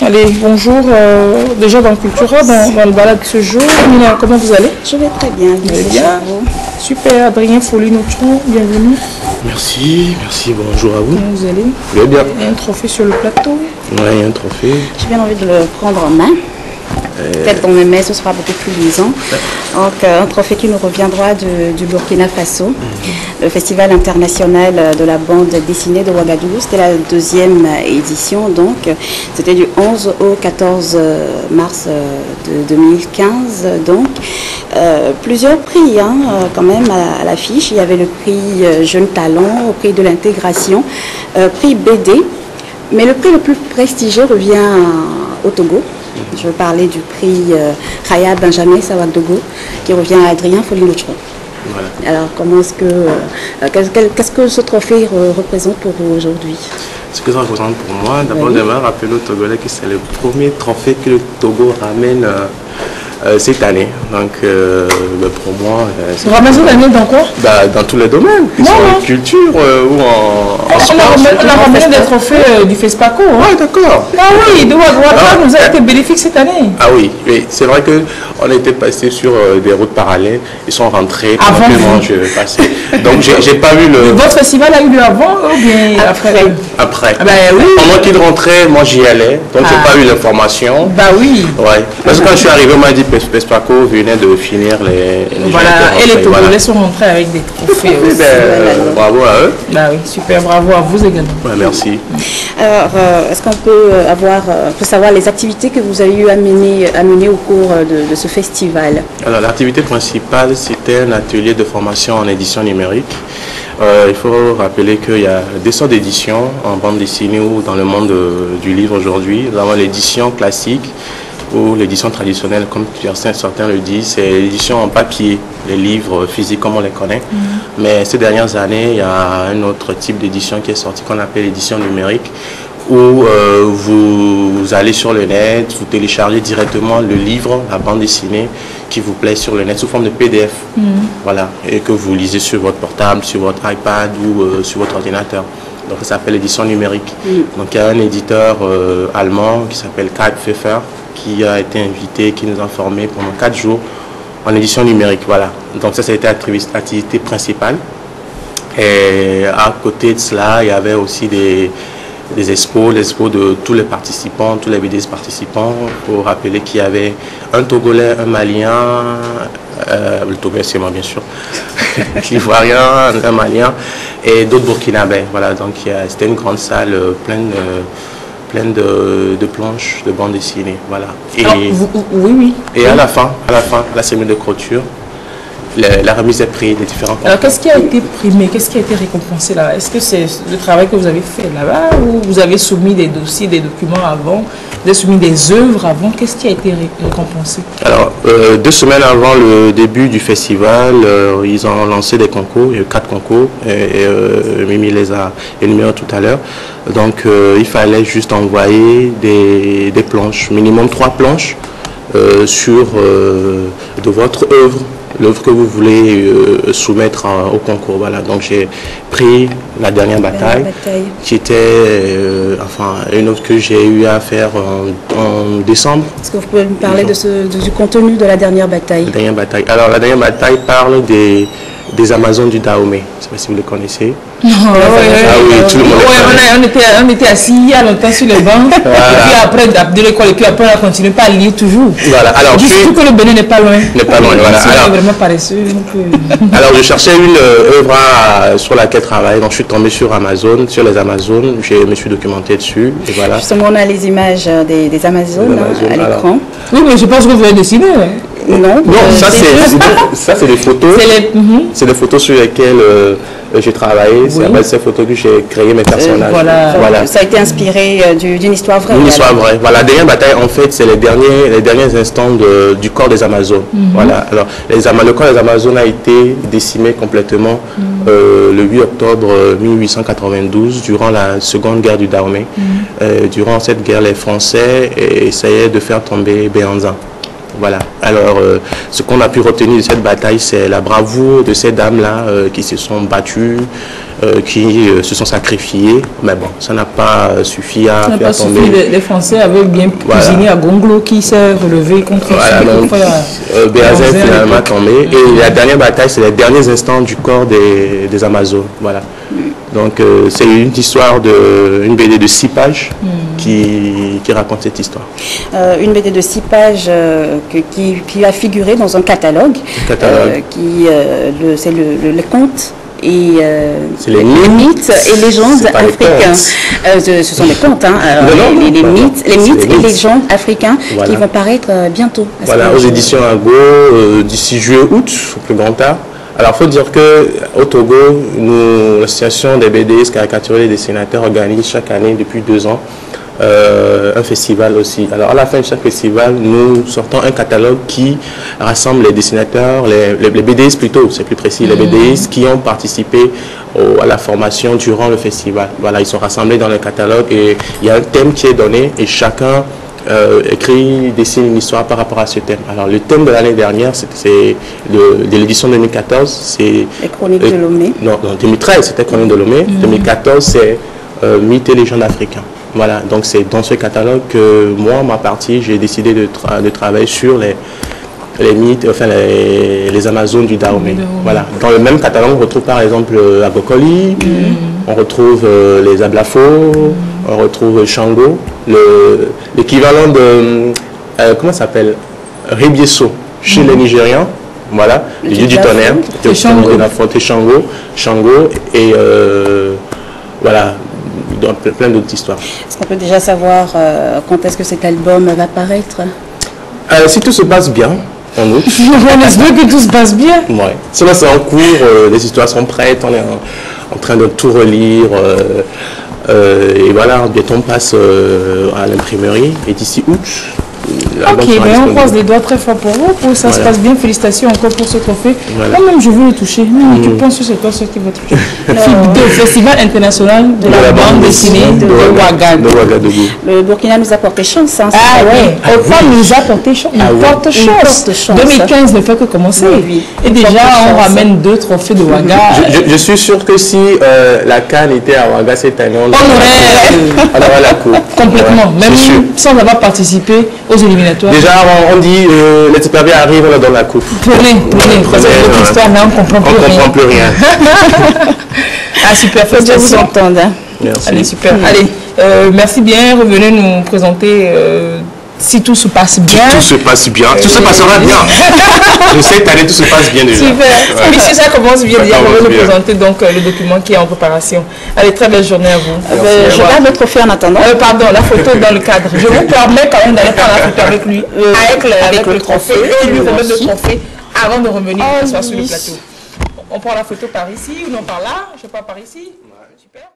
Allez, bonjour. Déjà dans Cultura, dans le balade ce jour. Mina, comment vous allez? Je vais très bien. Vous allez bien? Super. Adrien Folly-Neutron, bienvenue. Merci, bonjour à vous. Comment vous allez? Je vais bien. Il y a un trophée sur le plateau. Oui, il y a un trophée. J'ai bien envie de le prendre en main. Peut-être dans mes mains, ce sera beaucoup plus luisant. Donc, un trophée qui nous reviendra du Burkina Faso, le Festival international de la bande dessinée de Ouagadougou. C'était la 2e édition, donc c'était du 11 au 14 mars de 2015. Donc, plusieurs prix quand même à l'affiche. Il y avait le prix Jeune Talent, au prix de l'intégration, prix BD. Mais le prix le plus prestigieux revient au Togo. Je veux parler du prix Raya Benjamin Sawadogo qui revient à Adrien Folly-Neutron. Voilà. Alors, comment est-ce que, qu'est-ce que ce trophée représente pour vous aujourd'hui? Ce que ça représente pour moi, d'abord, oui. J'aimerais rappeler aux Togolais que c'est le premier trophée que le Togo ramène cette année. Donc, pour moi... Vous ramenez cette année dans quoi? Dans tous les domaines, que ce soit en culture ou en sport. On a ramené des trophées du FESPACO. Oui, d'accord. Ah oui, Ouattara nous a été bénéfique cette année. Ah oui, c'est vrai qu'on était passé sur des routes parallèles. Ils sont rentrés avant je passais. Donc, j'ai pas vu le... Votre festival a eu lieu avant ou bien après? Ah ben, oui. Pendant qu'ils rentraient, moi j'y allais. Donc, j'ai pas eu l'information. Bah oui. Ouais. Parce que quand je suis arrivé, on m'a dit Pespaco venait de finir les voilà, et les Togolais sont rentrés avec des trophées aussi. Bravo à eux. Bah oui, super, bravo à vous également. Ouais, merci. Alors, est-ce qu'on peut savoir les activités que vous avez eu à mener au cours de ce festival? Alors, l'activité principale, c'était un atelier de formation en édition numérique. Il faut rappeler qu'il y a des sortes d'éditions en bande dessinée ou dans le monde du livre aujourd'hui. Nous avons l'édition classique, ou l'édition traditionnelle, comme certains le disent, c'est l'édition en papier, les livres physiques comme on les connaît. Mais ces dernières années, il y a un autre type d'édition qui est sorti qu'on appelle l'édition numérique, où vous allez sur le net, vous téléchargez directement le livre, la bande dessinée qui vous plaît sur le net sous forme de PDF. Voilà, et que vous lisez sur votre portable, sur votre iPad ou sur votre ordinateur. Donc ça s'appelle l'édition numérique. Donc il y a un éditeur allemand qui s'appelle Kai Pfeffer, qui a été invité, qui nous a formés pendant 4 jours en édition numérique. Voilà. Donc ça a été l'activité principale. Et à côté de cela, il y avait aussi des expos, les expos de tous les participants, tous les BDS participants. Il faut rappeler qu'il y avait un Togolais, un Malien, le Togolais c'est moi bien sûr, l'Ivoirien, un Malien et d'autres Burkinabés. Voilà, donc c'était une grande salle pleine de planches de bande dessinée, voilà. Et, oui. Et à la fin, la semaine de clôture, la remise des prix des différents concours. Alors, qu'est-ce qui a été primé? Qu'est-ce qui a été récompensé là? Est-ce que c'est le travail que vous avez fait là-bas ou vous avez soumis des dossiers, des documents avant? Vous avez soumis des œuvres avant? Qu'est-ce qui a été récompensé? Alors, 2 semaines avant le début du festival, ils ont lancé des concours. Il y a eu 4 concours et Mimi les a énumérés tout à l'heure. Donc, il fallait juste envoyer des planches, minimum 3 planches sur de votre œuvre. L'œuvre que vous voulez soumettre au concours. Voilà, donc j'ai pris la dernière bataille, qui était une œuvre que j'ai eu à faire en décembre. Est-ce que vous pouvez me parler du contenu de la dernière bataille? La dernière bataille. Alors la dernière bataille parle des Amazones du Dahomey. Je ne sais pas si vous les connaissez. Oui, tout le monde on était assis il y a longtemps sur les bancs. Voilà. Et puis après, de l'école, et puis après, on a continué pas à lire toujours. Voilà. Alors, surtout que le Bénin n'est pas loin. N'est pas loin, voilà. Alors, vraiment paresseux. Alors, je cherchais une œuvre sur laquelle travailler. Donc, je suis tombé sur Amazon, sur les Amazones. Je me suis documenté dessus. Et voilà. Justement, on a les images des Amazones à l'écran. Oui, mais je pense que vous avez dessiné. Non, ça c'est des photos. C'est des photos sur lesquelles j'ai travaillé. C'est avec ces photos que j'ai créé mes personnages. Voilà. Ça a été inspiré d'une histoire vraie. Une histoire vraie. Voilà, la dernière bataille, en fait, c'est les derniers instants du corps des Amazones. Voilà. Alors, le corps des Amazones a été décimé complètement le 8 octobre 1892 durant la Seconde Guerre du Dahomey. Durant cette guerre, les Français essayaient de faire tomber Béhanzin. Voilà. Alors, ce qu'on a pu retenir de cette bataille, c'est la bravoure de ces dames-là qui se sont battues qui se sont sacrifiés. Mais bon, ça n'a pas suffi à faire tomber. Les Français avaient bien cuisiné à Gonglo qui s'est relevé contre Béazel finalement tombé. Et la dernière bataille, c'est les derniers instants du corps des Amazones. Voilà. Donc c'est une histoire une BD de 6 pages qui raconte cette histoire. Une BD de 6 pages qui a figuré dans un catalogue. C'est les contes et les mythes et légendes africains. Ce sont les contes, hein, les mythes et légendes africains qui vont paraître bientôt. Voilà, aux éditions Ago, d'ici juillet-août, au plus grand tard. Alors, il faut dire qu'au Togo, l'association des BDistes caricaturés et dessinateurs organise chaque année, depuis 2 ans, un festival aussi. Alors, à la fin de chaque festival, nous sortons un catalogue qui rassemble les dessinateurs, les BDistes plutôt, c'est plus précis, les BDistes qui ont participé à la formation durant le festival. Voilà, ils sont rassemblés dans le catalogue et il y a un thème qui est donné et chacun dessine une histoire par rapport à ce thème. Alors le thème de l'année dernière, c'est de l'édition 2014, c'est les Chroniques de Lomé. Non, 2013 c'était Chroniques de Lomé. 2014 c'est mythes et légendes africains. Voilà, donc c'est dans ce catalogue que moi, ma partie, j'ai décidé de travailler sur les mythes, enfin les Amazones du Dahomey. Voilà. Dans le même catalogue, on retrouve par exemple Agokoli, on retrouve les Ablafo, on retrouve Shango, l'équivalent de, comment ça s'appelle, Ribieso chez les Nigérians, voilà, le dieu du tonnerre, Shango, et voilà, plein d'autres histoires. Est-ce qu'on peut déjà savoir quand est-ce que cet album va paraître? Si tout se passe bien, en août. On espère que tout se passe bien. Ouais. Cela c'est en cours, les histoires sont prêtes, on est en train de tout relire. Et voilà, bientôt on passe à l'imprimerie. Et d'ici août, ok, mais on croise les doigts très fort pour vous, pour que ça se passe bien. Félicitations encore pour ce trophée. Voilà. Moi-même, je veux le toucher. Tu penses que c'est toi ce qui va toucher? Le Festival international de la bande dessinée de Ouagadougou. Le Burkina nous a porté chance. Hein, nous a porté chance. Il porte chance. 2015 ne fait que commencer. Et déjà, on ramène 2 trophées de Ouaga. Je suis sûr que si la CAN était à Ouaga cette année, on aurait la coupe. Complètement. Même sans avoir participé aux éliminatoires. Déjà, on dit les super bien arrivent, on leur donne la coupe. Prenez. Parce que votre histoire, mais on ne comprend plus rien. Ah, super, félicitations. Merci. Allez, super. Allez, merci bien. Revenez nous présenter si tout se passe bien. Tout se passe bien. Tout se passera bien. Je sais que cette année, tout se passe bien déjà. Super. Et si ça commence bien, on va nous présenter donc le document qui est en préparation. Allez, très belle journée à vous. Je garde le trophée en attendant. Pardon, la photo dans le cadre. Je vous permets quand même d'aller prendre la photo avec lui, avec le trophée, et lui remettre le trophée avant de revenir s'asseoir sur le plateau. On prend la photo par ici ou non par là? Je sais pas, par ici. Super.